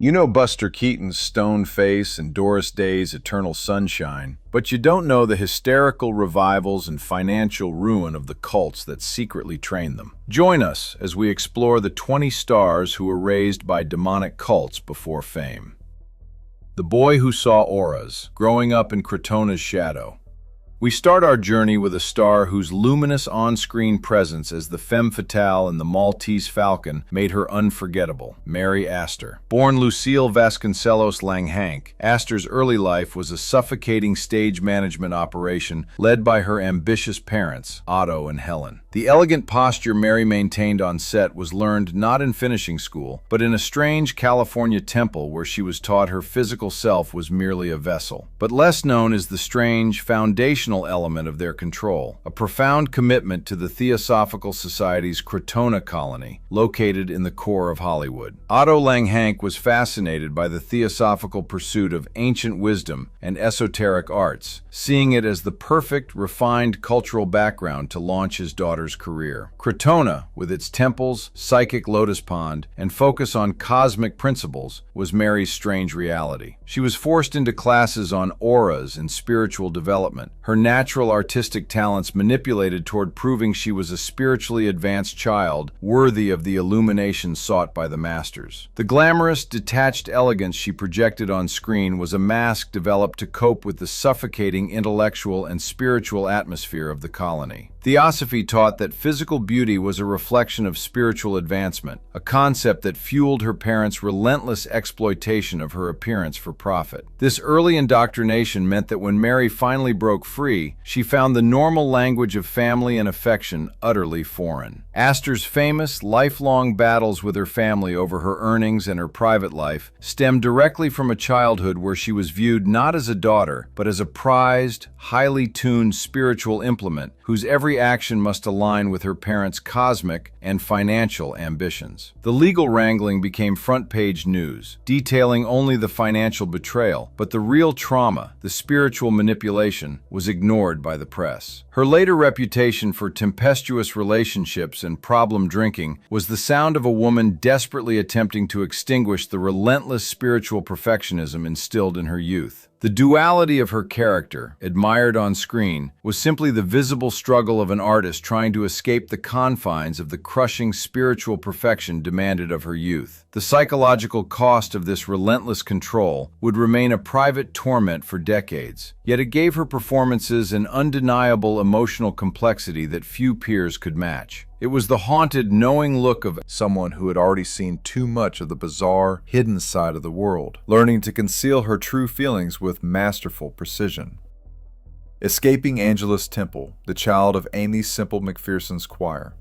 You know Buster Keaton's stone face and Doris Day's eternal sunshine, but you don't know the hysterical revivals and financial ruin of the cults that secretly train them. Join us as we explore the 20 stars who were raised by demonic cults before fame. The boy who saw auras, growing up in Crettona's shadow. We start our journey with a star whose luminous on-screen presence as the femme fatale in the Maltese Falcon made her unforgettable, Mary Aster. Born Lucille Vasconcelos Langhank, Aster's early life was a suffocating stage management operation led by her ambitious parents, Otto and Helen. The elegant posture Mary maintained on set was learned not in finishing school, but in a strange California temple where she was taught her physical self was merely a vessel. But less known is the strange, foundational element of their control, a profound commitment to the Theosophical Society's Crettona colony, located in the core of Hollywood. Otto Langhank was fascinated by the theosophical pursuit of ancient wisdom and esoteric arts, seeing it as the perfect, refined cultural background to launch his daughter's career. Crettona, with its temples, psychic lotus pond, and focus on cosmic principles, was Mary's strange reality. She was forced into classes on auras and spiritual development, her natural artistic talents manipulated toward proving she was a spiritually advanced child worthy of the illumination sought by the masters. The glamorous, detached elegance she projected on screen was a mask developed to cope with the suffocating intellectual and spiritual atmosphere of the colony. Theosophy taught that physical beauty was a reflection of spiritual advancement, a concept that fueled her parents' relentless exploitation of her appearance for profit. This early indoctrination meant that when Mary finally broke free, she found the normal language of family and affection utterly foreign. Aster's famous, lifelong battles with her family over her earnings and her private life stemmed directly from a childhood where she was viewed not as a daughter, but as a prized, highly tuned spiritual implement whose every action must align with her parents' cosmic and financial ambitions. The legal wrangling became front-page news, detailing only the financial betrayal, but the real trauma, the spiritual manipulation, was ignored by the press. Her later reputation for tempestuous relationships and problem drinking was the sound of a woman desperately attempting to extinguish the relentless spiritual perfectionism instilled in her youth. The duality of her character, admired on screen, was simply the visible struggle of an artist trying to escape the confines of the crushing spiritual perfection demanded of her youth. The psychological cost of this relentless control would remain a private torment for decades, yet it gave her performances an undeniable emotional complexity that few peers could match. It was the haunted, knowing look of someone who had already seen too much of the bizarre, hidden side of the world, learning to conceal her true feelings with masterful precision. Escaping Angela's temple, the child of Aimee Semple McPherson's choir.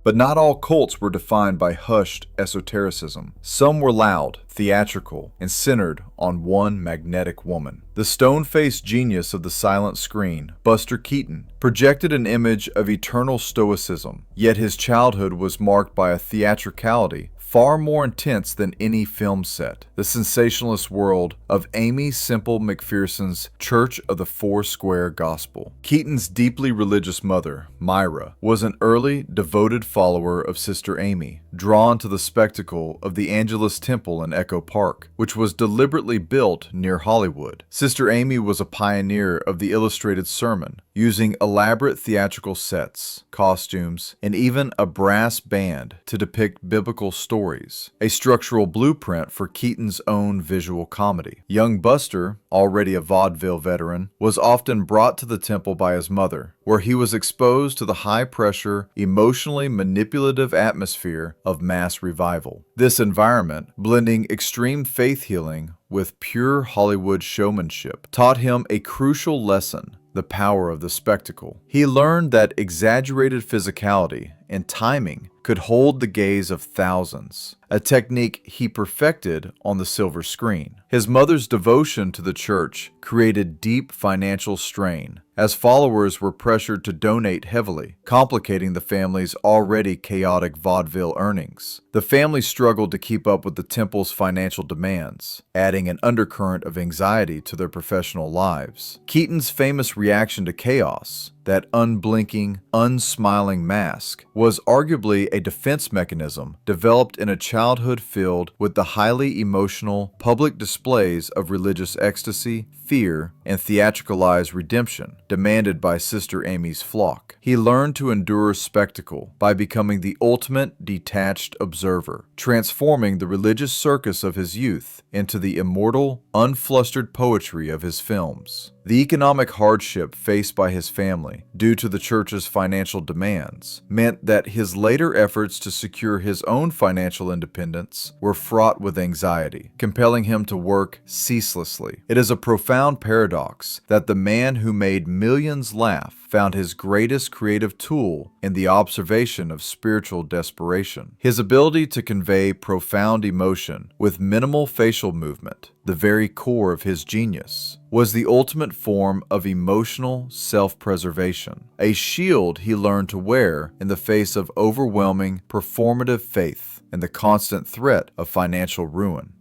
But not all cults were defined by hushed esotericism. Some were loud, theatrical, and centered on one magnetic woman. The stone-faced genius of the silent screen, Buster Keaton, projected an image of eternal stoicism, yet his childhood was marked by a theatricality far more intense than any film set. The sensationalist world of Aimee Semple McPherson's Church of the Foursquare Gospel. Keaton's deeply religious mother, Myra, was an early, devoted follower of Sister Aimee, drawn to the spectacle of the Angelus Temple in Echo Park, which was deliberately built near Hollywood. Sister Aimee was a pioneer of the illustrated sermon, using elaborate theatrical sets, costumes, and even a brass band to depict biblical stories, a structural blueprint for Keaton's own visual comedy. Young Buster, already a vaudeville veteran, was often brought to the temple by his mother, where he was exposed to the high-pressure, emotionally manipulative atmosphere of mass revival. This environment, blending extreme faith healing with pure Hollywood showmanship, taught him a crucial lesson: the power of the spectacle. He learned that exaggerated physicality and timing could hold the gaze of thousands, a technique he perfected on the silver screen. His mother's devotion to the church created deep financial strain, as followers were pressured to donate heavily, complicating the family's already chaotic vaudeville earnings. The family struggled to keep up with the temple's financial demands, adding an undercurrent of anxiety to their professional lives. Keaton's famous reaction to chaos, that unblinking, unsmiling mask, was arguably a defense mechanism developed in a childhood filled with the highly emotional public displays of religious ecstasy, fear, and theatricalized redemption demanded by Sister Amy's flock. He learned to endure spectacle by becoming the ultimate detached observer, transforming the religious circus of his youth into the immortal, unflustered poetry of his films. The economic hardship faced by his family, due to the church's financial demands, meant that his later efforts to secure his own financial independence were fraught with anxiety, compelling him to work ceaselessly. It is a profound paradox that the man who made millions laugh found his greatest creative tool in the observation of spiritual desperation. His ability to convey profound emotion with minimal facial movement, the very core of his genius, was the ultimate form of emotional self-preservation, a shield he learned to wear in the face of overwhelming performative faith and the constant threat of financial ruin.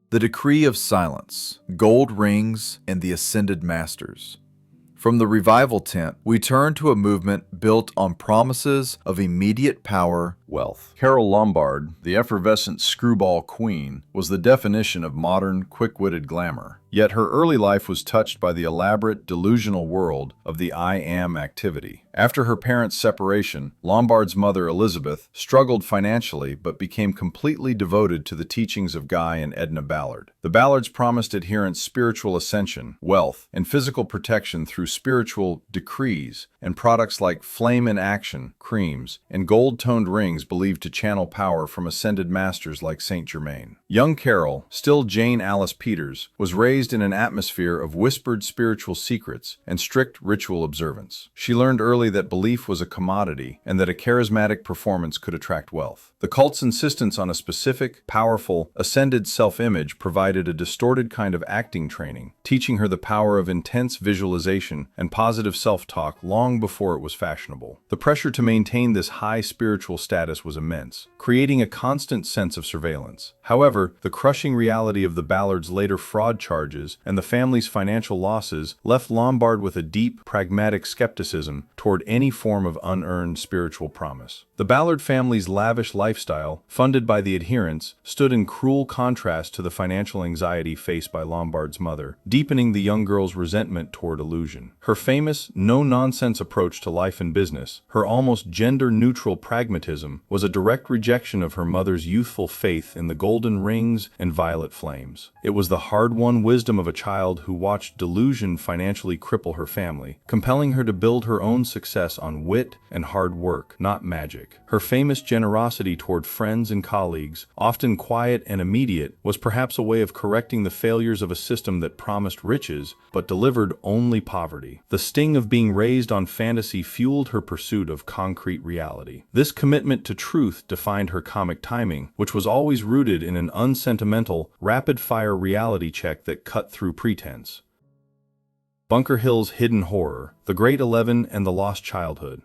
The Decree of Silence, Gold Rings, and the Ascended Masters. From the revival tent, we turn to a movement built on promises of immediate power, wealth. Carole Lombard, the effervescent screwball queen, was the definition of modern, quick-witted glamour. Yet her early life was touched by the elaborate, delusional world of the I Am activity. After her parents' separation, Lombard's mother, Elizabeth, struggled financially but became completely devoted to the teachings of Guy and Edna Ballard. The Ballards promised adherents spiritual ascension, wealth, and physical protection through spiritual decrees and products like Flame in Action, creams, and gold-toned rings believed to channel power from ascended masters like Saint Germain. Young Carole, still Jane Alice Peters, was raised in an atmosphere of whispered spiritual secrets and strict ritual observance. She learned early that belief was a commodity and that a charismatic performance could attract wealth. The cult's insistence on a specific, powerful, ascended self-image provided a distorted kind of acting training, teaching her the power of intense visualization and positive self-talk long before it was fashionable. The pressure to maintain this high spiritual status was immense, creating a constant sense of surveillance. However, the crushing reality of the Ballards' later fraud charges and the family's financial losses left Lombard with a deep, pragmatic skepticism toward any form of unearned spiritual promise. The Ballard family's lavish lifestyle, funded by the adherents, stood in cruel contrast to the financial anxiety faced by Lombard's mother, deepening the young girl's resentment toward illusion. Her famous, no-nonsense approach to life and business, her almost gender-neutral pragmatism, was a direct rejection of her mother's youthful faith in the golden rings and violet flames. It was the hard-won wisdom of a child who watched delusion financially cripple her family, compelling her to build her own success on wit and hard work, not magic. Her famous generosity toward friends and colleagues, often quiet and immediate, was perhaps a way of correcting the failures of a system that promised riches but delivered only poverty. The sting of being raised on fantasy fueled her pursuit of concrete reality. This commitment to truth defined her comic timing, which was always rooted in an unsentimental, rapid-fire reality check that cut through pretense. Bunker Hill's Hidden Horror, The Great 11 and the Lost Childhood.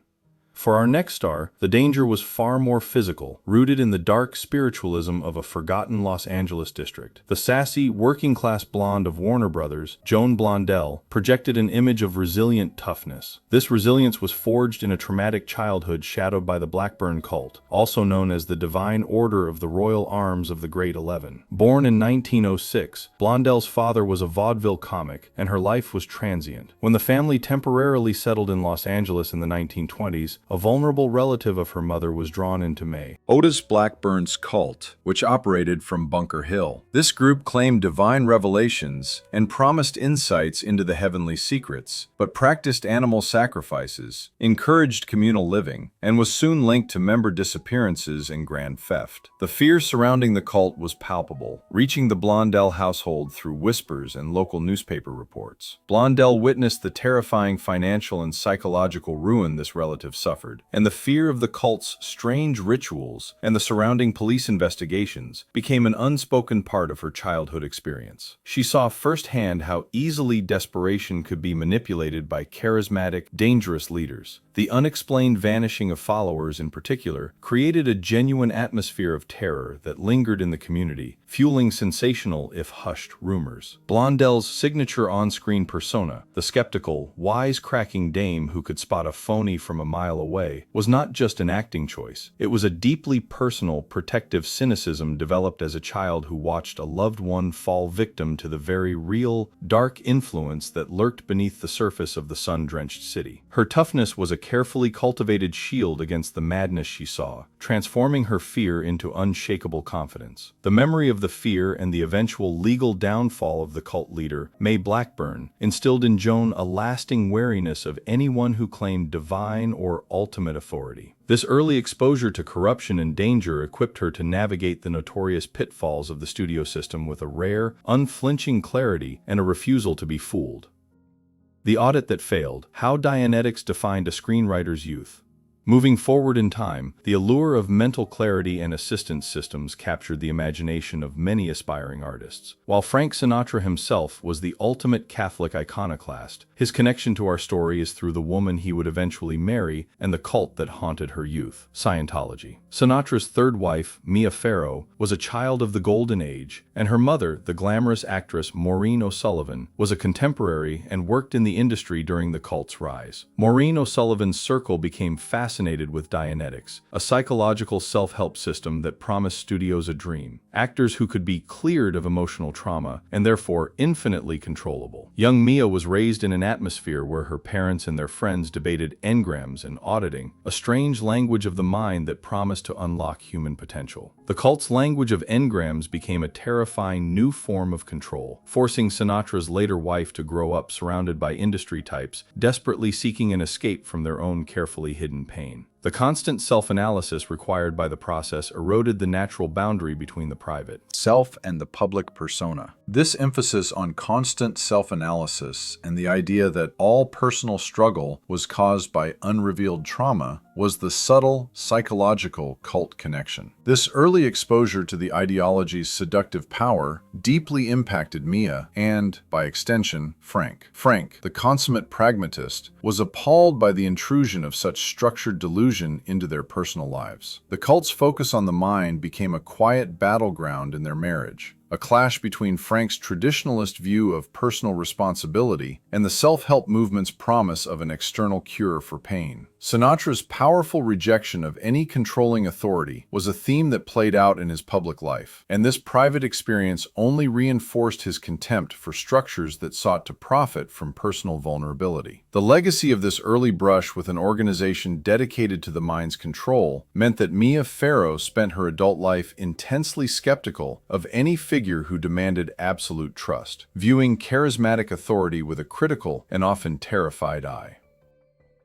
For our next star, the danger was far more physical, rooted in the dark spiritualism of a forgotten Los Angeles district. The sassy, working-class blonde of Warner Brothers, Joan Blondell, projected an image of resilient toughness. This resilience was forged in a traumatic childhood shadowed by the Blackburn cult, also known as the Divine Order of the Royal Arms of the Great 11. Born in 1906, Blondell's father was a vaudeville comic, and her life was transient. When the family temporarily settled in Los Angeles in the 1920s, a vulnerable relative of her mother was drawn into Otis Blackburn's cult, which operated from Bunker Hill. This group claimed divine revelations and promised insights into the heavenly secrets, but practiced animal sacrifices, encouraged communal living, and was soon linked to member disappearances and grand theft. The fear surrounding the cult was palpable, reaching the Blondell household through whispers and local newspaper reports. Blondell witnessed the terrifying financial and psychological ruin this relative suffered, and the fear of the cult's strange rituals and the surrounding police investigations became an unspoken part of her childhood experience. She saw firsthand how easily desperation could be manipulated by charismatic, dangerous leaders. The unexplained vanishing of followers in particular created a genuine atmosphere of terror that lingered in the community, fueling sensational if hushed rumors. Blondell's signature on-screen persona, the skeptical, wisecracking dame who could spot a phony from a mile away, was not just an acting choice. It was a deeply personal, protective cynicism developed as a child who watched a loved one fall victim to the very real, dark influence that lurked beneath the surface of the sun-drenched city. Her toughness was a carefully cultivated shield against the madness she saw, transforming her fear into unshakable confidence. The memory of the fear and the eventual legal downfall of the cult leader, May Blackburn, instilled in Joan a lasting wariness of anyone who claimed divine or ultimate authority. This early exposure to corruption and danger equipped her to navigate the notorious pitfalls of the studio system with a rare, unflinching clarity and a refusal to be fooled. The Audit That Failed: How Dianetics Defined a Screenwriter's Youth. Moving forward in time, the allure of mental clarity and assistance systems captured the imagination of many aspiring artists. While Frank Sinatra himself was the ultimate Catholic iconoclast, his connection to our story is through the woman he would eventually marry and the cult that haunted her youth, Scientology. Sinatra's third wife, Mia Farrow, was a child of the Golden Age, and her mother, the glamorous actress Maureen O'Sullivan, was a contemporary and worked in the industry during the cult's rise. Maureen O'Sullivan's circle became fascinated with Dianetics, a psychological self-help system that promised studios a dream, actors who could be cleared of emotional trauma and therefore infinitely controllable. Young Mia was raised in an atmosphere where her parents and their friends debated engrams and auditing, a strange language of the mind that promised to unlock human potential. The cult's language of engrams became a terrifying new form of control, forcing Sinatra's later wife to grow up surrounded by industry types, desperately seeking an escape from their own carefully hidden pain. The constant self-analysis required by the process eroded the natural boundary between the private self and the public persona. This emphasis on constant self-analysis and the idea that all personal struggle was caused by unrevealed trauma was the subtle psychological cult connection. This early exposure to the ideology's seductive power deeply impacted Mia and, by extension, Frank. Frank, the consummate pragmatist, was appalled by the intrusion of such structured delusion into their personal lives. The cult's focus on the mind became a quiet battleground in their marriage, a clash between Frank's traditionalist view of personal responsibility and the self-help movement's promise of an external cure for pain. Sinatra's powerful rejection of any controlling authority was a theme that played out in his public life, and this private experience only reinforced his contempt for structures that sought to profit from personal vulnerability. The legacy of this early brush with an organization dedicated to the mind's control meant that Mia Farrow spent her adult life intensely skeptical of any figure who demanded absolute trust, viewing charismatic authority with a critical and often terrified eye.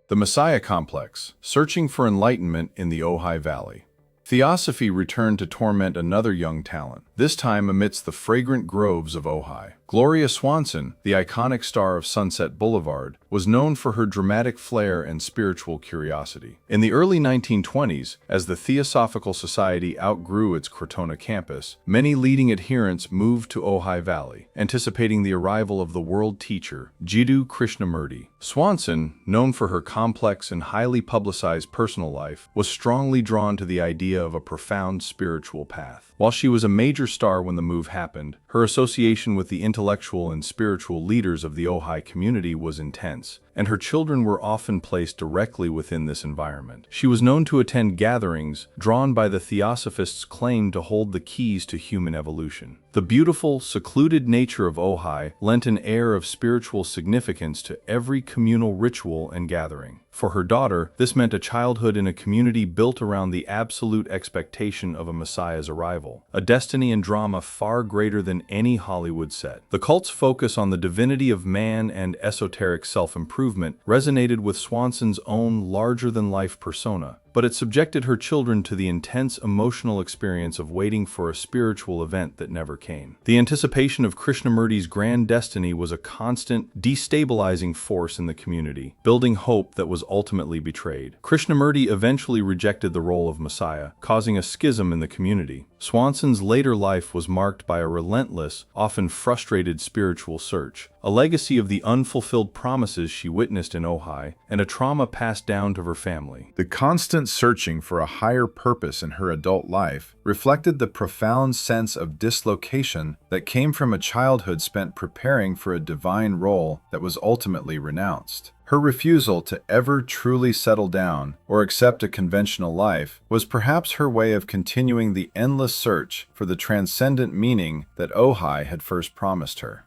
The Messiah Complex: Searching for Enlightenment in the Ojai Valley. Theosophy returned to torment another young talent, this time amidst the fragrant groves of Ojai. Gloria Swanson, the iconic star of Sunset Boulevard, was known for her dramatic flair and spiritual curiosity. In the early 1920s, as the Theosophical Society outgrew its Crettona campus, many leading adherents moved to Ojai Valley, anticipating the arrival of the world teacher, Jiddu Krishnamurti. Swanson, known for her complex and highly publicized personal life, was strongly drawn to the idea of a profound spiritual path. While she was a major star when the move happened, her association with the intellectual and spiritual leaders of the Ojai community was intense, and her children were often placed directly within this environment. She was known to attend gatherings drawn by the Theosophists' claim to hold the keys to human evolution. The beautiful, secluded nature of Ojai lent an air of spiritual significance to every communal ritual and gathering. For her daughter, this meant a childhood in a community built around the absolute expectation of a Messiah's arrival, a destiny and drama far greater than any Hollywood set. The cult's focus on the divinity of man and esoteric self-improvement resonated with Swanson's own larger-than-life persona, but it subjected her children to the intense emotional experience of waiting for a spiritual event that never came. The anticipation of Krishnamurti's grand destiny was a constant, destabilizing force in the community, building hope that was ultimately betrayed. Krishnamurti eventually rejected the role of Messiah, causing a schism in the community. Swanson's later life was marked by a relentless, often frustrated spiritual search, a legacy of the unfulfilled promises she witnessed in Ojai, and a trauma passed down to her family. The constant searching for a higher purpose in her adult life reflected the profound sense of dislocation that came from a childhood spent preparing for a divine role that was ultimately renounced. Her refusal to ever truly settle down or accept a conventional life was perhaps her way of continuing the endless search for the transcendent meaning that Ojai had first promised her.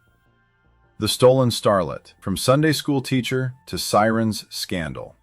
The Stolen Starlet, from Sunday school teacher to Siren's scandal.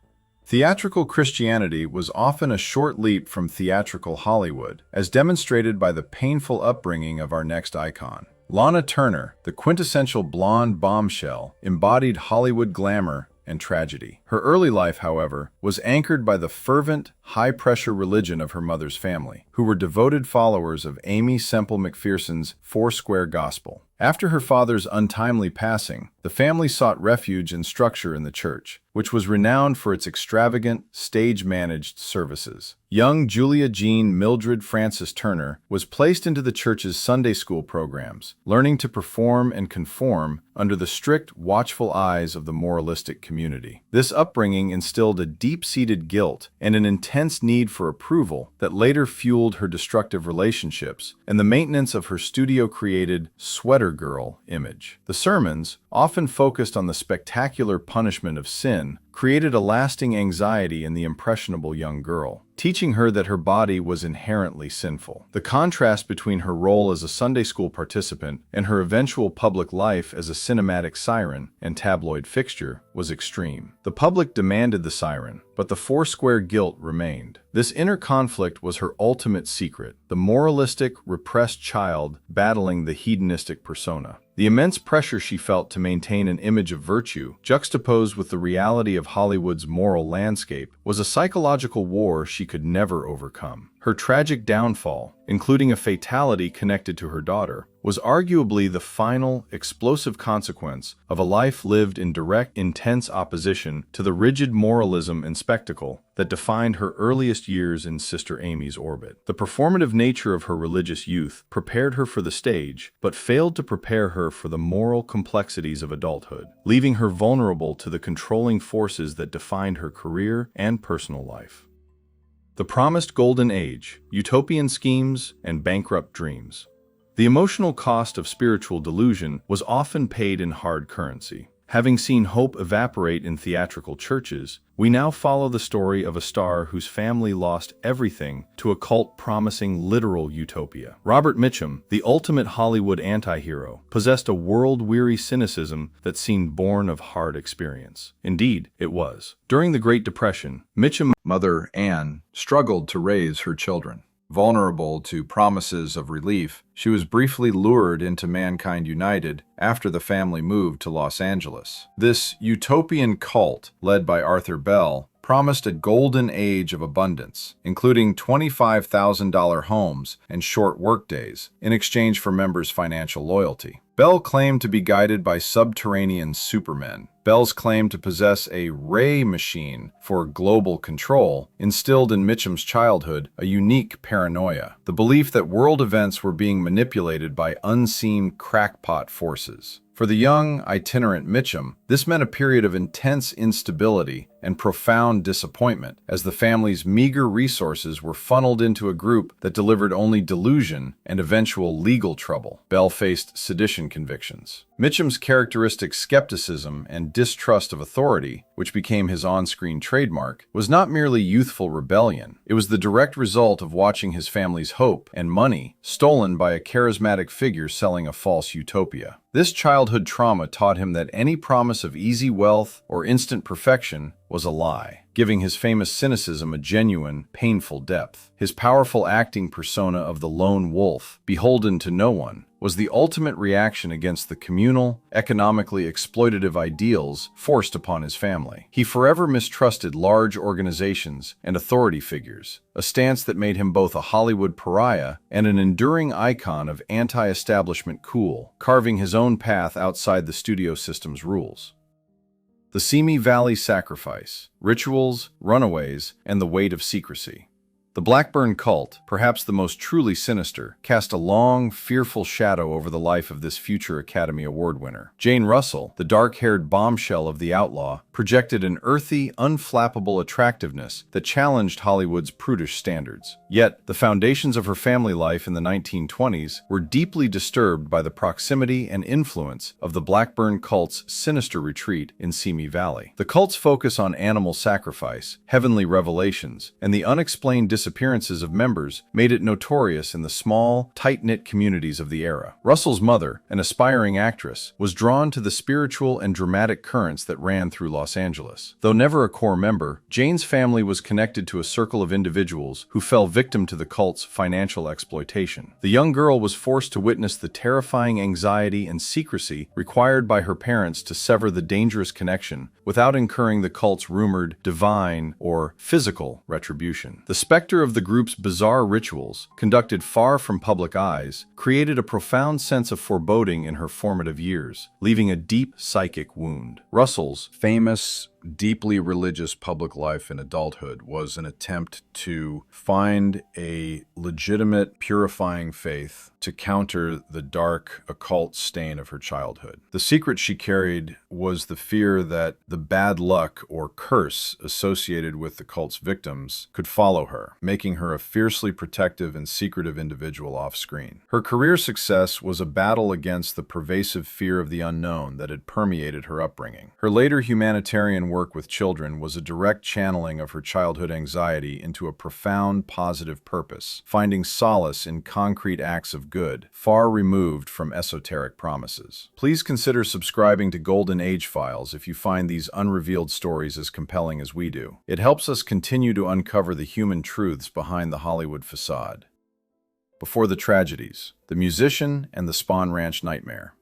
Theatrical Christianity was often a short leap from theatrical Hollywood, as demonstrated by the painful upbringing of our next icon. Lana Turner, the quintessential blonde bombshell, embodied Hollywood glamour and tragedy. Her early life, however, was anchored by the fervent, high-pressure religion of her mother's family, who were devoted followers of Aimee Semple McPherson's Foursquare Gospel. After her father's untimely passing, the family sought refuge and structure in the church, which was renowned for its extravagant, stage-managed services. Young Julia Jean Mildred Frances Turner was placed into the church's Sunday school programs, learning to perform and conform under the strict, watchful eyes of the moralistic community. This upbringing instilled a deep-seated guilt and an intense need for approval that later fueled her destructive relationships and the maintenance of her studio-created sweater girl image. The sermons, often focused on the spectacular punishment of sin, created a lasting anxiety in the impressionable young girl, teaching her that her body was inherently sinful. The contrast between her role as a Sunday school participant and her eventual public life as a cinematic siren and tabloid fixture was extreme. The public demanded the siren, but the Foursquare guilt remained. This inner conflict was her ultimate secret, the moralistic, repressed child battling the hedonistic persona. The immense pressure she felt to maintain an image of virtue, juxtaposed with the reality of Hollywood's moral landscape, was a psychological war she could never overcome. Her tragic downfall, including a fatality connected to her daughter, was arguably the final, explosive consequence of a life lived in direct, intense opposition to the rigid moralism and spectacle that defined her earliest years in Sister Amy's orbit. The performative nature of her religious youth prepared her for the stage, but failed to prepare her for the moral complexities of adulthood, leaving her vulnerable to the controlling forces that defined her career and personal life. The promised golden age, utopian schemes, and bankrupt dreams. The emotional cost of spiritual delusion was often paid in hard currency. Having seen hope evaporate in theatrical churches, we now follow the story of a star whose family lost everything to a cult promising literal utopia. Robert Mitchum, the ultimate Hollywood anti-hero, possessed a world-weary cynicism that seemed born of hard experience. Indeed, it was. During the Great Depression, Mitchum's mother, Anne, struggled to raise her children. Vulnerable to promises of relief, she was briefly lured into Mankind United after the family moved to Los Angeles. This utopian cult, led by Arthur Bell, promised a golden age of abundance, including $25,000 homes and short workdays, in exchange for members' financial loyalty. Bell claimed to be guided by subterranean supermen. Bell's claim to possess a ray machine for global control instilled in Mitchum's childhood a unique paranoia, the belief that world events were being manipulated by unseen crackpot forces. For the young, itinerant Mitchum, this meant a period of intense instability and profound disappointment, as the family's meager resources were funneled into a group that delivered only delusion and eventual legal trouble. Bell faced sedition convictions. Mitchum's characteristic skepticism and distrust of authority, which became his on-screen trademark, was not merely youthful rebellion. It was the direct result of watching his family's hope and money stolen by a charismatic figure selling a false utopia. This childhood trauma taught him that any promise of easy wealth or instant perfection was a lie, giving his famous cynicism a genuine, painful depth. His powerful acting persona of the lone wolf, beholden to no one, was the ultimate reaction against the communal, economically exploitative ideals forced upon his family. He forever mistrusted large organizations and authority figures, a stance that made him both a Hollywood pariah and an enduring icon of anti-establishment cool, carving his own path outside the studio system's rules. The Simi Valley Sacrifice, Rituals, Runaways, and the Weight of Secrecy. The Blackburn cult, perhaps the most truly sinister, cast a long, fearful shadow over the life of this future Academy Award winner. Jane Russell, the dark-haired bombshell of The Outlaw, projected an earthy, unflappable attractiveness that challenged Hollywood's prudish standards. Yet, the foundations of her family life in the 1920s were deeply disturbed by the proximity and influence of the Blackburn cult's sinister retreat in Simi Valley. The cult's focus on animal sacrifice, heavenly revelations, and the unexplained disappearances of members made it notorious in the small, tight-knit communities of the era. Russell's mother, an aspiring actress, was drawn to the spiritual and dramatic currents that ran through Los Angeles. Though never a core member, Jane's family was connected to a circle of individuals who fell victim to the cult's financial exploitation. The young girl was forced to witness the terrifying anxiety and secrecy required by her parents to sever the dangerous connection without incurring the cult's rumored divine or physical retribution. The specter of the group's bizarre rituals, conducted far from public eyes, created a profound sense of foreboding in her formative years, leaving a deep psychic wound. Russell's famous, deeply religious public life in adulthood was an attempt to find a legitimate, purifying faith to counter the dark, occult stain of her childhood. The secret she carried was the fear that the bad luck or curse associated with the cult's victims could follow her, making her a fiercely protective and secretive individual off-screen. Her career success was a battle against the pervasive fear of the unknown that had permeated her upbringing. Her later humanitarian work with children was a direct channeling of her childhood anxiety into a profound positive purpose, finding solace in concrete acts of good, far removed from esoteric promises. Please consider subscribing to Golden Age Files if you find these unrevealed stories as compelling as we do. It helps us continue to uncover the human truths behind the Hollywood facade. Before the tragedies, the musician and the Spahn Ranch nightmare.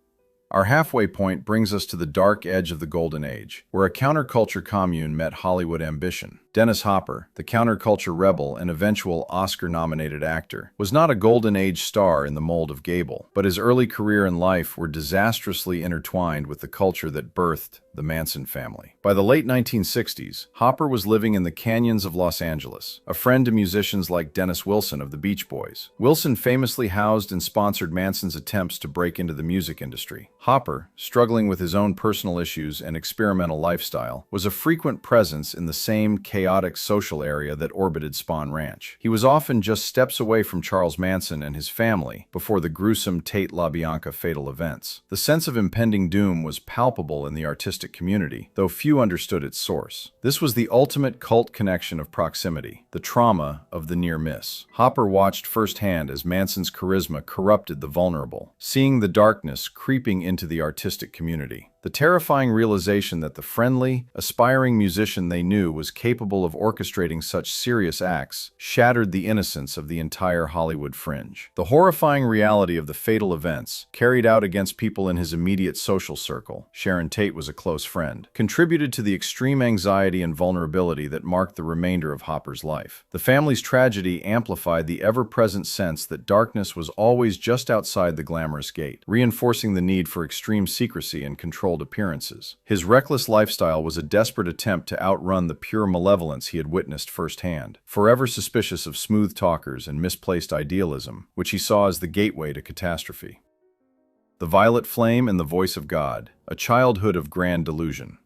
Our halfway point brings us to the dark edge of the Golden Age, where a counterculture commune met Hollywood ambition. Dennis Hopper, the counterculture rebel and eventual Oscar-nominated actor, was not a Golden Age star in the mold of Gable, but his early career and life were disastrously intertwined with the culture that birthed the Manson family. By the late 1960s, Hopper was living in the canyons of Los Angeles, a friend to musicians like Dennis Wilson of the Beach Boys. Wilson famously housed and sponsored Manson's attempts to break into the music industry. Hopper, struggling with his own personal issues and experimental lifestyle, was a frequent presence in the same chaotic social area that orbited Spahn Ranch. He was often just steps away from Charles Manson and his family before the gruesome Tate LaBianca fatal events. The sense of impending doom was palpable in the artistic community, though few understood its source. This was the ultimate cult connection of proximity, the trauma of the near miss. Hopper watched firsthand as Manson's charisma corrupted the vulnerable, seeing the darkness creeping into the artistic community. The terrifying realization that the friendly, aspiring musician they knew was capable of orchestrating such serious acts shattered the innocence of the entire Hollywood fringe. The horrifying reality of the fatal events, carried out against people in his immediate social circle — Sharon Tate was a close friend — contributed to the extreme anxiety and vulnerability that marked the remainder of Hopper's life. The family's tragedy amplified the ever-present sense that darkness was always just outside the glamorous gate, reinforcing the need for extreme secrecy and controlled appearances. His reckless lifestyle was a desperate attempt to outrun the pure malevolence he had witnessed firsthand, forever suspicious of smooth talkers and misplaced idealism, which he saw as the gateway to catastrophe. The Violet Flame and the Voice of God, a childhood of grand delusion.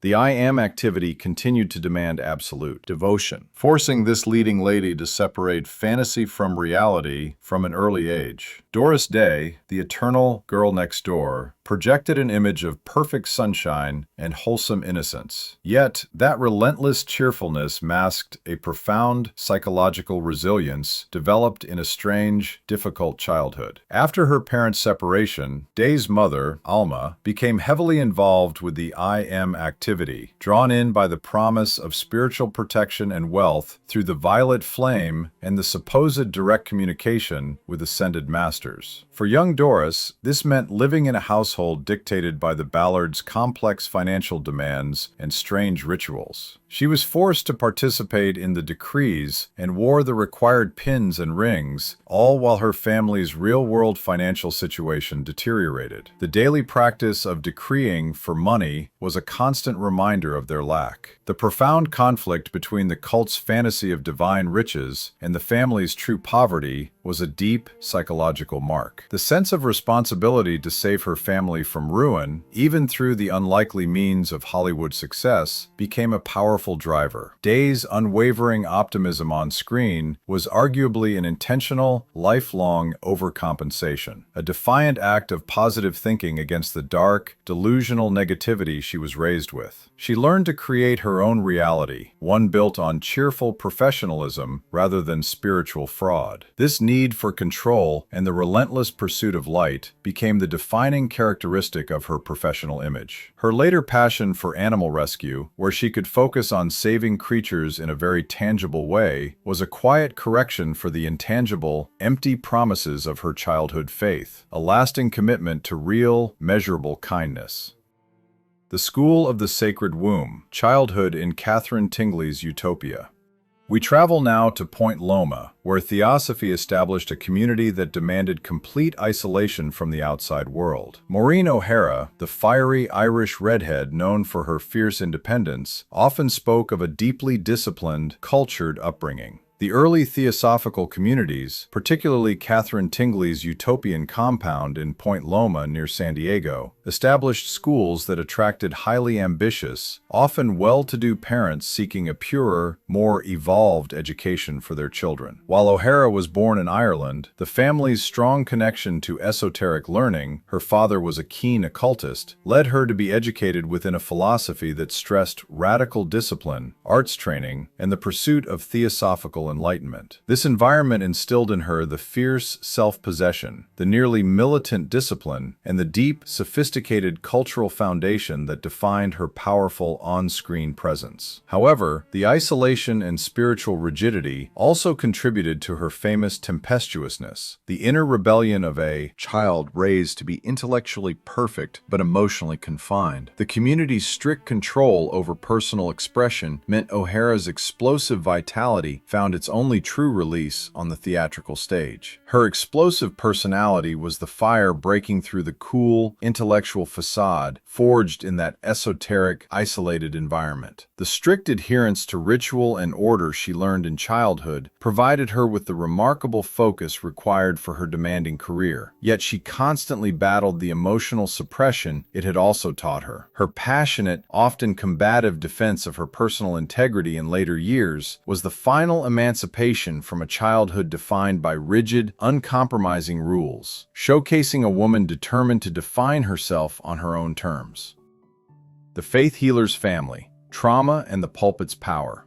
The I Am activity continued to demand absolute devotion, forcing this leading lady to separate fantasy from reality from an early age. Doris Day, the eternal girl next door, projected an image of perfect sunshine and wholesome innocence. Yet, that relentless cheerfulness masked a profound psychological resilience developed in a strange, difficult childhood. After her parents' separation, Day's mother, Alma, became heavily involved with the I Am activity, drawn in by the promise of spiritual protection and wealth through the violet flame and the supposed direct communication with ascended masters. For young Doris, this meant living in a household dictated by the Ballards' complex financial demands and strange rituals. She was forced to participate in the decrees and wore the required pins and rings, all while her family's real-world financial situation deteriorated. The daily practice of decreeing for money was a constant reminder of their lack. The profound conflict between the cult's fantasy of divine riches and the family's true poverty was a deep psychological mark. The sense of responsibility to save her family from ruin, even through the unlikely means of Hollywood success, became a powerful driver. Day's unwavering optimism on screen was arguably an intentional, lifelong overcompensation, a defiant act of positive thinking against the dark, delusional negativity she was raised with. She learned to create her own reality, one built on cheerful professionalism rather than spiritual fraud. This need for control and the relentless pursuit of light became the defining characteristic of her professional image. Her later passion for animal rescue, where she could focus on saving creatures in a very tangible way, was a quiet correction for the intangible, empty promises of her childhood faith, a lasting commitment to real, measurable kindness. The School of the Sacred Womb, Childhood in Catherine Tingley's Utopia. We travel now to Point Loma, where Theosophy established a community that demanded complete isolation from the outside world. Maureen O'Hara, the fiery Irish redhead known for her fierce independence, often spoke of a deeply disciplined, cultured upbringing. The early theosophical communities, particularly Catherine Tingley's utopian compound in Point Loma near San Diego, established schools that attracted highly ambitious, often well-to-do parents seeking a purer, more evolved education for their children. While O'Hara was born in Ireland, the family's strong connection to esoteric learning, her father was a keen occultist, led her to be educated within a philosophy that stressed radical discipline, arts training, and the pursuit of theosophical enlightenment. This environment instilled in her the fierce self-possession, the nearly militant discipline, and the deep, sophisticated cultural foundation that defined her powerful on-screen presence. However, the isolation and spiritual rigidity also contributed to her famous tempestuousness, the inner rebellion of a child raised to be intellectually perfect but emotionally confined. The community's strict control over personal expression meant O'Hara's explosive vitality found its only true release on the theatrical stage. Her explosive personality was the fire breaking through the cool, intellectual facade forged in that esoteric, isolated environment. The strict adherence to ritual and order she learned in childhood provided her with the remarkable focus required for her demanding career. Yet she constantly battled the emotional suppression it had also taught her. Her passionate, often combative defense of her personal integrity in later years was the final emancipation from a childhood defined by rigid, uncompromising rules, showcasing a woman determined to define herself on her own terms. The Faith Healer's Family, Trauma and the Pulpit's Power.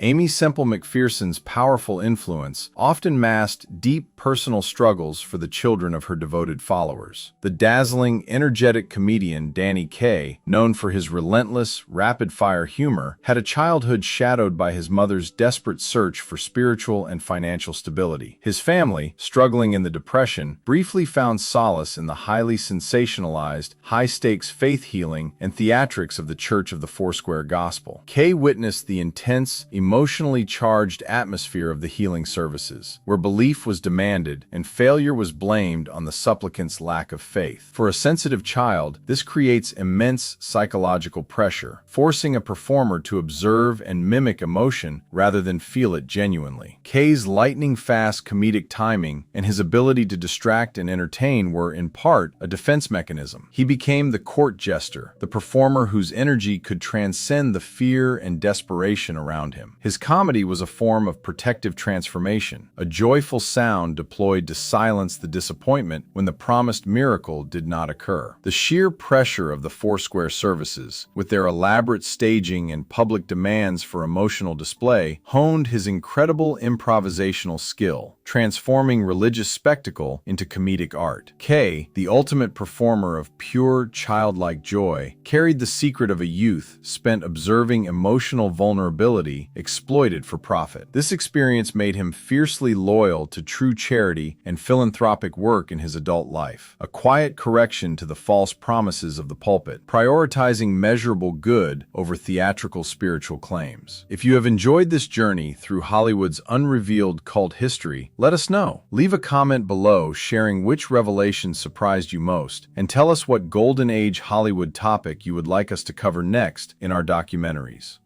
Amy Semple McPherson's powerful influence often masked deep personal struggles for the children of her devoted followers. The dazzling, energetic comedian Danny Kaye, known for his relentless, rapid-fire humor, had a childhood shadowed by his mother's desperate search for spiritual and financial stability. His family, struggling in the Depression, briefly found solace in the highly sensationalized, high-stakes faith healing and theatrics of the Church of the Foursquare Gospel. Kaye witnessed the intense, emotionally charged atmosphere of the healing services, where belief was demanded and failure was blamed on the supplicant's lack of faith. For a sensitive child, this creates immense psychological pressure, forcing a performer to observe and mimic emotion rather than feel it genuinely. Kaye's lightning-fast comedic timing and his ability to distract and entertain were, in part, a defense mechanism. He became the court jester, the performer whose energy could transcend the fear and desperation around him. His comedy was a form of protective transformation, a joyful sound deployed to silence the disappointment when the promised miracle did not occur. The sheer pressure of the Foursquare services, with their elaborate staging and public demands for emotional display, honed his incredible improvisational skill, transforming religious spectacle into comedic art. Kaye, the ultimate performer of pure, childlike joy, carried the secret of a youth spent observing emotional vulnerability exploited for profit. This experience made him fiercely loyal to true charity and philanthropic work in his adult life, a quiet correction to the false promises of the pulpit, prioritizing measurable good over theatrical spiritual claims. If you have enjoyed this journey through Hollywood's unrevealed cult history, let us know. Leave a comment below sharing which revelation surprised you most, and tell us what Golden Age Hollywood topic you would like us to cover next in our documentaries.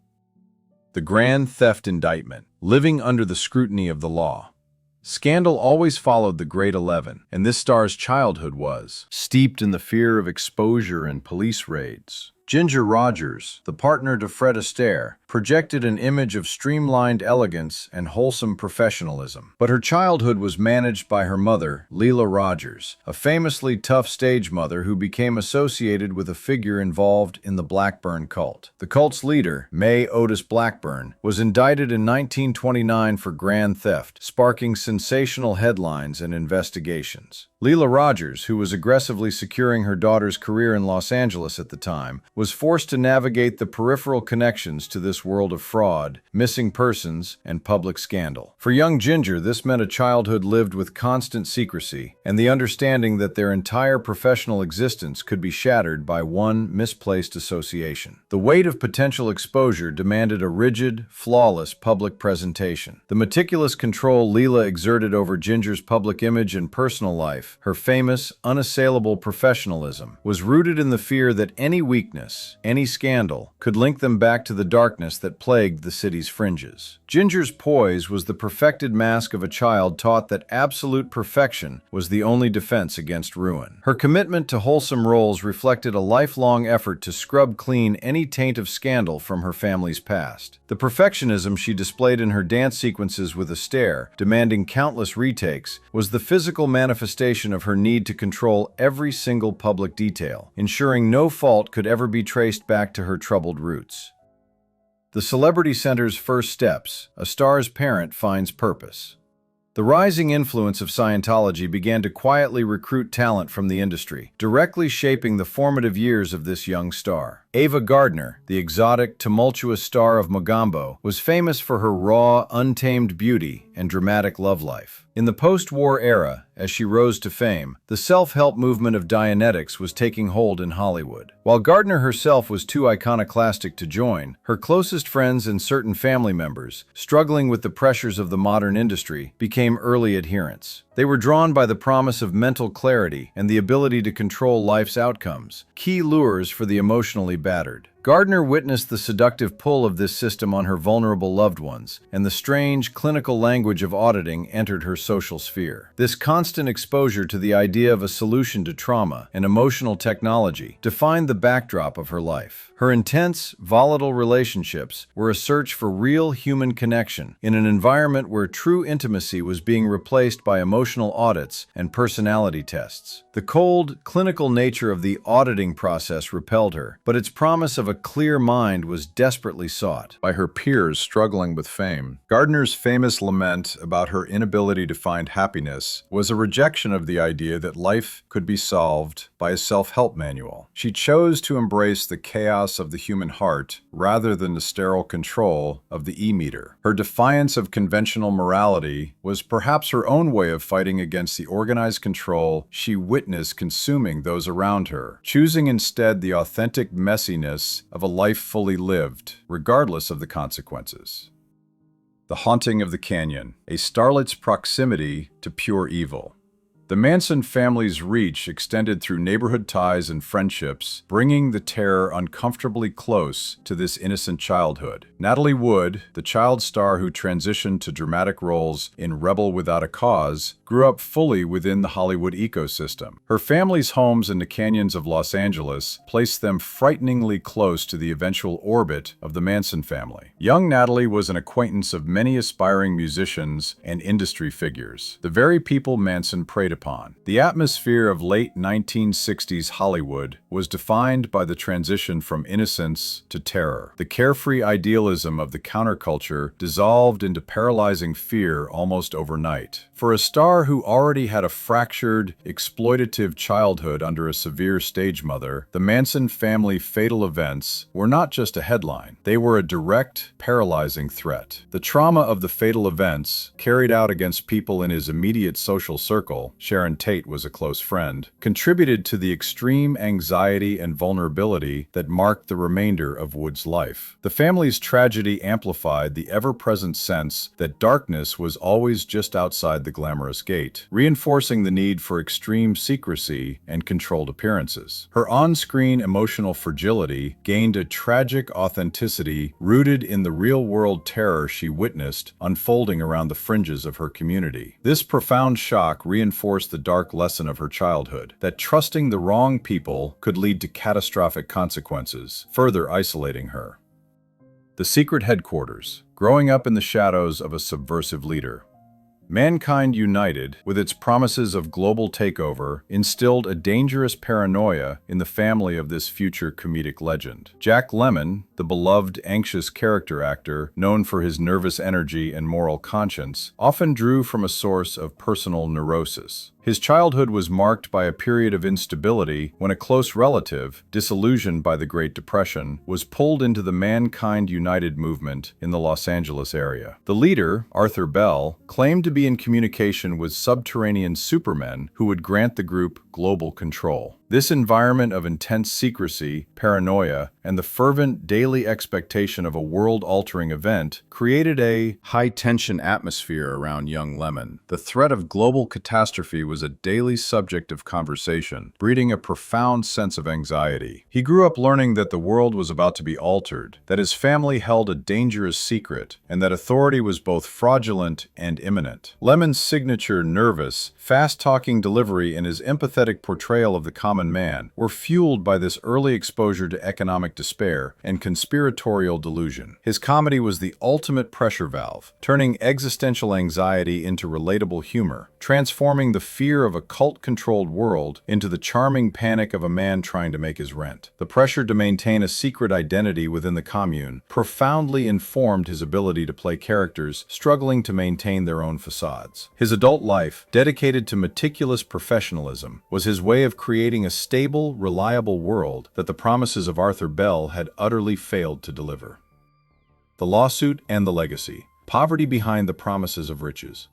The Grand Theft Indictment. Living under the scrutiny of the law. Scandal always followed the Great 11, and this star's childhood was steeped in the fear of exposure and police raids. Ginger Rogers, the partner to Fred Astaire, projected an image of streamlined elegance and wholesome professionalism. But her childhood was managed by her mother, Leela Rogers, a famously tough stage mother who became associated with a figure involved in the Blackburn cult. The cult's leader, May Otis Blackburn, was indicted in 1929 for grand theft, sparking sensational headlines and investigations. Leela Rogers, who was aggressively securing her daughter's career in Los Angeles at the time, was forced to navigate the peripheral connections to this world of fraud, missing persons, and public scandal. For young Ginger, this meant a childhood lived with constant secrecy and the understanding that their entire professional existence could be shattered by one misplaced association. The weight of potential exposure demanded a rigid, flawless public presentation. The meticulous control Leela exerted over Ginger's public image and personal life, her famous, unassailable professionalism, was rooted in the fear that any weakness, any scandal, could link them back to the darkness that plagued the city's fringes. Ginger's poise was the perfected mask of a child taught that absolute perfection was the only defense against ruin. Her commitment to wholesome roles reflected a lifelong effort to scrub clean any taint of scandal from her family's past. The perfectionism she displayed in her dance sequences with Aster, demanding countless retakes, was the physical manifestation of her need to control every single public detail, ensuring no fault could ever be traced back to her troubled roots. The Celebrity Center's first steps. A star's parent finds purpose. The rising influence of Scientology began to quietly recruit talent from the industry, directly shaping the formative years of this young star. Ava Gardner, the exotic, tumultuous star of Mogambo, was famous for her raw, untamed beauty and dramatic love life. In the post-war era, as she rose to fame, the self-help movement of Dianetics was taking hold in Hollywood. While Gardner herself was too iconoclastic to join, her closest friends and certain family members, struggling with the pressures of the modern industry, became early adherents. They were drawn by the promise of mental clarity and the ability to control life's outcomes, key lures for the emotionally battered. Gardner witnessed the seductive pull of this system on her vulnerable loved ones, and the strange, clinical language of auditing entered her social sphere. This constant exposure to the idea of a solution to trauma and emotional technology defined the backdrop of her life. Her intense, volatile relationships were a search for real human connection in an environment where true intimacy was being replaced by emotional audits and personality tests. The cold, clinical nature of the auditing process repelled her, but its promise of a clear mind was desperately sought by her peers struggling with fame. Gardner's famous lament about her inability to find happiness was a rejection of the idea that life could be solved by a self-help manual. She chose to embrace the chaos of the human heart rather than the sterile control of the e-meter. Her defiance of conventional morality was perhaps her own way of fighting against the organized control she witnessed consuming those around her, choosing instead the authentic messiness of a life fully lived, regardless of the consequences. The Haunting of the Canyon, a starlet's proximity to pure evil. The Manson family's reach extended through neighborhood ties and friendships, bringing the terror uncomfortably close to this innocent childhood. Natalie Wood, the child star who transitioned to dramatic roles in Rebel Without a Cause, grew up fully within the Hollywood ecosystem. Her family's homes in the canyons of Los Angeles placed them frighteningly close to the eventual orbit of the Manson family. Young Natalie was an acquaintance of many aspiring musicians and industry figures, the very people Manson preyed upon. The atmosphere of late 1960s Hollywood was defined by the transition from innocence to terror. The carefree idealism of the counterculture dissolved into paralyzing fear almost overnight. For a star who already had a fractured, exploitative childhood under a severe stage mother, the Manson family fatal events were not just a headline. They were a direct, paralyzing threat. The trauma of the fatal events, carried out against people in his immediate social circle — Sharon Tate was a close friend — contributed to the extreme anxiety and vulnerability that marked the remainder of Wood's life. The family's tragedy amplified the ever-present sense that darkness was always just outside the glamorous gate, reinforcing the need for extreme secrecy and controlled appearances. Her on-screen emotional fragility gained a tragic authenticity rooted in the real-world terror she witnessed unfolding around the fringes of her community. This profound shock reinforced the dark lesson of her childhood, that trusting the wrong people could lead to catastrophic consequences, further isolating her. The secret headquarters, growing up in the shadows of a subversive leader. Mankind United, with its promises of global takeover, instilled a dangerous paranoia in the family of this future comedic legend. Jack Lemmon, the beloved, anxious character actor, known for his nervous energy and moral conscience, often drew from a source of personal neurosis. His childhood was marked by a period of instability when a close relative, disillusioned by the Great Depression, was pulled into the Mankind United movement in the Los Angeles area. The leader, Arthur Bell, claimed to be in communication with subterranean supermen who would grant the group global control. This environment of intense secrecy, paranoia, and the fervent daily expectation of a world-altering event created a high-tension atmosphere around young Lemmon. The threat of global catastrophe was a daily subject of conversation, breeding a profound sense of anxiety. He grew up learning that the world was about to be altered, that his family held a dangerous secret, and that authority was both fraudulent and imminent. Lemmon's signature nervous, fast-talking delivery and his empathetic portrayal of the common man were fueled by this early exposure to economic despair and conspiratorial delusion. His comedy was the ultimate pressure valve, turning existential anxiety into relatable humor, transforming the fear of a cult-controlled world into the charming panic of a man trying to make his rent. The pressure to maintain a secret identity within the commune profoundly informed his ability to play characters struggling to maintain their own facades. His adult life, dedicated to meticulous professionalism, was his way of creating a stable, reliable world that the promises of Arthur Bell had utterly failed to deliver. The lawsuit and the legacy. Poverty behind the promises of riches.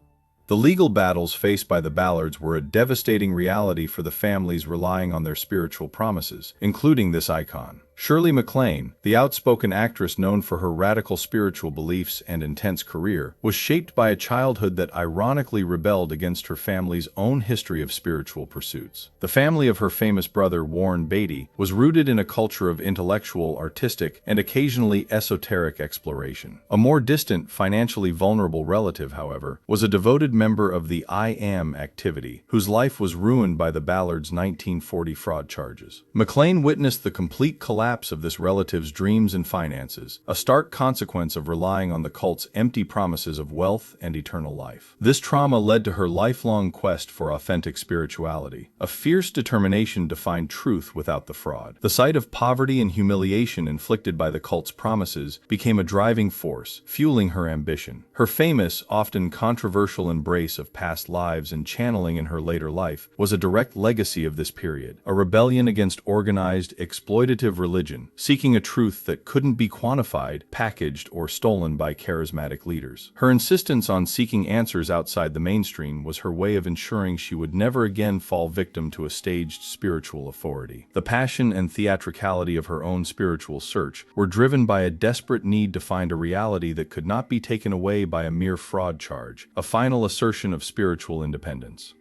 The legal battles faced by the Ballards were a devastating reality for the families relying on their spiritual promises, including this icon. Shirley MacLaine, the outspoken actress known for her radical spiritual beliefs and intense career, was shaped by a childhood that ironically rebelled against her family's own history of spiritual pursuits. The family of her famous brother, Warren Beatty, was rooted in a culture of intellectual, artistic, and occasionally esoteric exploration. A more distant, financially vulnerable relative, however, was a devoted member of the I Am activity, whose life was ruined by the Ballards' 1940 fraud charges. MacLaine witnessed the complete collapse of this relative's dreams and finances, a stark consequence of relying on the cult's empty promises of wealth and eternal life. This trauma led to her lifelong quest for authentic spirituality, a fierce determination to find truth without the fraud. The sight of poverty and humiliation inflicted by the cult's promises became a driving force, fueling her ambition. Her famous, often controversial embrace of past lives and channeling in her later life was a direct legacy of this period, a rebellion against organized, exploitative religion, seeking a truth that couldn't be quantified, packaged, or stolen by charismatic leaders. Her insistence on seeking answers outside the mainstream was her way of ensuring she would never again fall victim to a staged spiritual authority. The passion and theatricality of her own spiritual search were driven by a desperate need to find a reality that could not be taken away by a mere fraud charge, a final assertion of spiritual independence.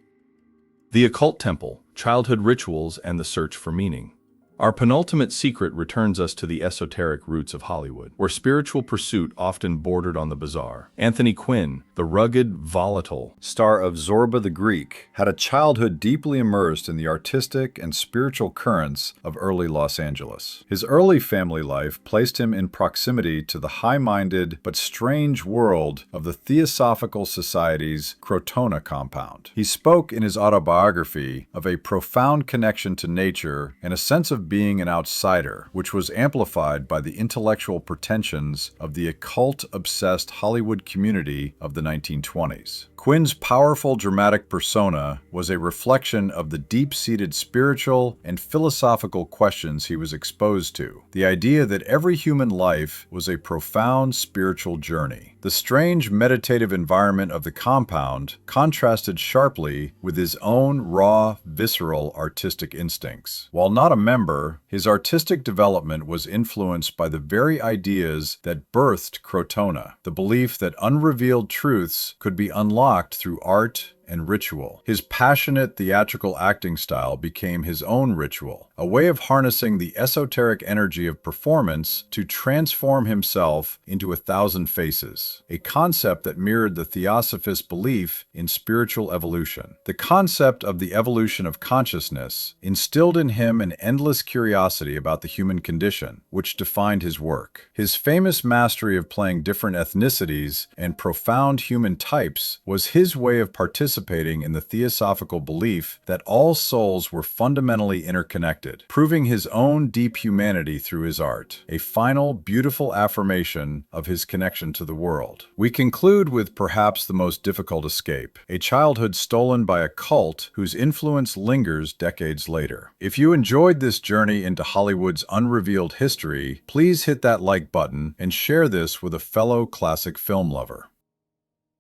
The occult temple, childhood rituals, and the search for meaning. Our penultimate secret returns us to the esoteric roots of Hollywood, where spiritual pursuit often bordered on the bizarre. Anthony Quinn, the rugged, volatile star of Zorba the Greek, had a childhood deeply immersed in the artistic and spiritual currents of early Los Angeles. His early family life placed him in proximity to the high-minded but strange world of the Theosophical Society's Crettona compound. He spoke in his autobiography of a profound connection to nature and a sense of being an outsider, which was amplified by the intellectual pretensions of the occult-obsessed Hollywood community of the 1920s. Quinn's powerful dramatic persona was a reflection of the deep-seated spiritual and philosophical questions he was exposed to. The idea that every human life was a profound spiritual journey. The strange meditative environment of the compound contrasted sharply with his own raw, visceral artistic instincts. While not a member, his artistic development was influenced by the very ideas that birthed Crettona, the belief that unrevealed truths could be unlocked through art and ritual. His passionate theatrical acting style became his own ritual, a way of harnessing the esoteric energy of performance to transform himself into 1,000 faces, a concept that mirrored the Theosophist belief in spiritual evolution. The concept of the evolution of consciousness instilled in him an endless curiosity about the human condition, which defined his work. His famous mastery of playing different ethnicities and profound human types was his way of participating in the theosophical belief that all souls were fundamentally interconnected, proving his own deep humanity through his art, a final, beautiful affirmation of his connection to the world. We conclude with perhaps the most difficult escape, a childhood stolen by a cult whose influence lingers decades later. If you enjoyed this journey into Hollywood's unrevealed history, please hit that like button and share this with a fellow classic film lover.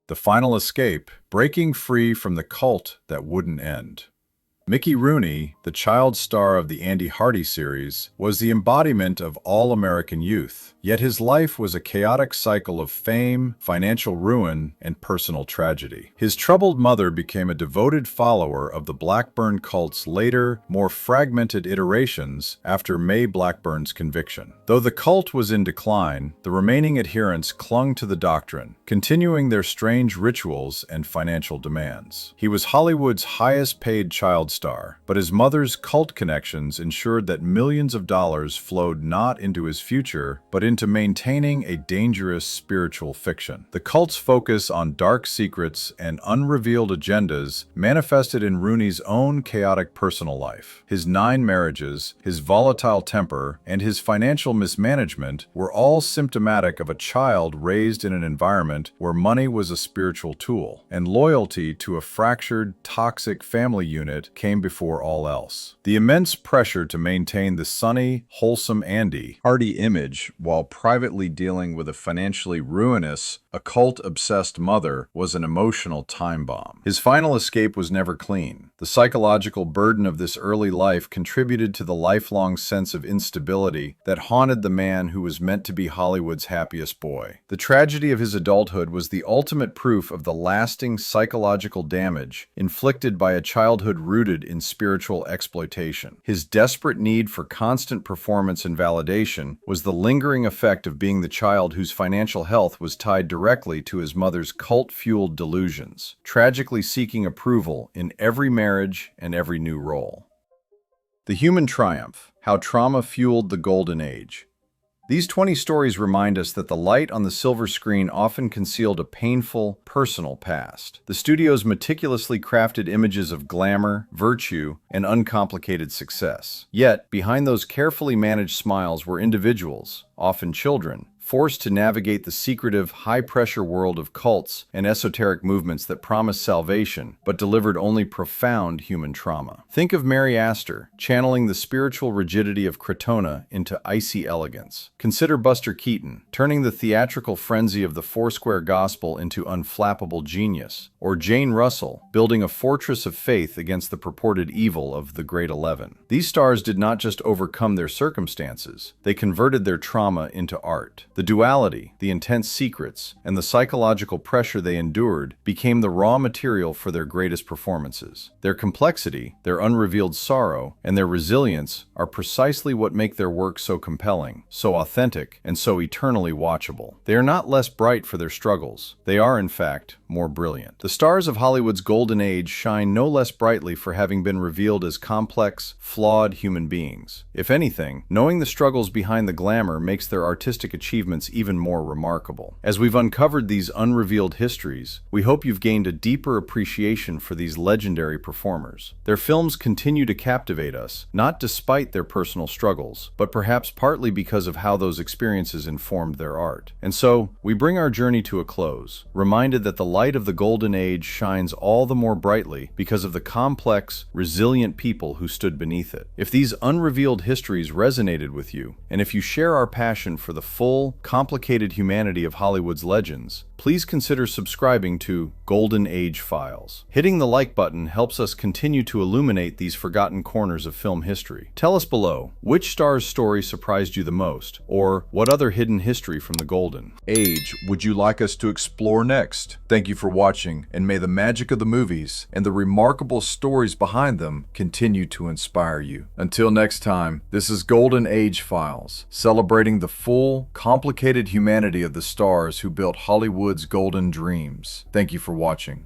The final escape, breaking free from the cult that wouldn't end. Mickey Rooney, the child star of the Andy Hardy series, was the embodiment of all-American youth, yet his life was a chaotic cycle of fame, financial ruin, and personal tragedy. His troubled mother became a devoted follower of the Blackburn cult's later, more fragmented iterations after Mae Blackburn's conviction. Though the cult was in decline, the remaining adherents clung to the doctrine, continuing their strange rituals and financial demands. He was Hollywood's highest-paid child star, but his mother's cult connections ensured that millions of dollars flowed not into his future, but into maintaining a dangerous spiritual fiction. The cult's focus on dark secrets and unrevealed agendas manifested in Rooney's own chaotic personal life. His 9 marriages, his volatile temper, and his financial mismanagement were all symptomatic of a child raised in an environment where money was a spiritual tool, and loyalty to a fractured, toxic family unit came before all else. The immense pressure to maintain the sunny, wholesome Andy Hardy image while privately dealing with a financially ruinous, occult-obsessed mother was an emotional time bomb. His final escape was never clean. The psychological burden of this early life contributed to the lifelong sense of instability that haunted the man who was meant to be Hollywood's happiest boy. The tragedy of his adulthood was the ultimate proof of the lasting psychological damage inflicted by a childhood rooted in spiritual exploitation. His desperate need for constant performance and validation was the lingering effect of being the child whose financial health was tied directly to his mother's cult-fueled delusions, tragically seeking approval in every marriage and every new role. The Human Triumph: How Trauma Fueled the Golden Age. These 20 stories remind us that the light on the silver screen often concealed a painful, personal past. The studio's meticulously crafted images of glamour, virtue, and uncomplicated success. Yet, behind those carefully managed smiles were individuals, often children, forced to navigate the secretive, high-pressure world of cults and esoteric movements that promised salvation, but delivered only profound human trauma. Think of Mary Aster, channeling the spiritual rigidity of Crettona into icy elegance. Consider Buster Keaton, turning the theatrical frenzy of the Foursquare gospel into unflappable genius. Or Jane Russell, building a fortress of faith against the purported evil of the Great 11. These stars did not just overcome their circumstances, they converted their trauma into art. The duality, the intense secrets, and the psychological pressure they endured became the raw material for their greatest performances. Their complexity, their unrevealed sorrow, and their resilience are precisely what make their work so compelling, so authentic, and so eternally watchable. They are not less bright for their struggles. They are, in fact, more brilliant. The stars of Hollywood's golden age shine no less brightly for having been revealed as complex, flawed human beings. If anything, knowing the struggles behind the glamour makes their artistic achievements even more remarkable. As we've uncovered these unrevealed histories, we hope you've gained a deeper appreciation for these legendary performers. Their films continue to captivate us, not despite their personal struggles, but perhaps partly because of how those experiences informed their art. And so, we bring our journey to a close, reminded that the light of the golden age shines all the more brightly because of the complex, resilient people who stood beneath it. If these unrevealed histories resonated with you, and if you share our passion for the full, complicated humanity of Hollywood's legends, please consider subscribing to Golden Age Files. Hitting the like button helps us continue to illuminate these forgotten corners of film history. Tell us below, which star's story surprised you the most, or what other hidden history from the Golden Age would you like us to explore next? Thank you for watching, and may the magic of the movies and the remarkable stories behind them continue to inspire you. Until next time, this is Golden Age Files, celebrating the full, complicated humanity of the stars who built Hollywood's golden dreams. Thank you for watching.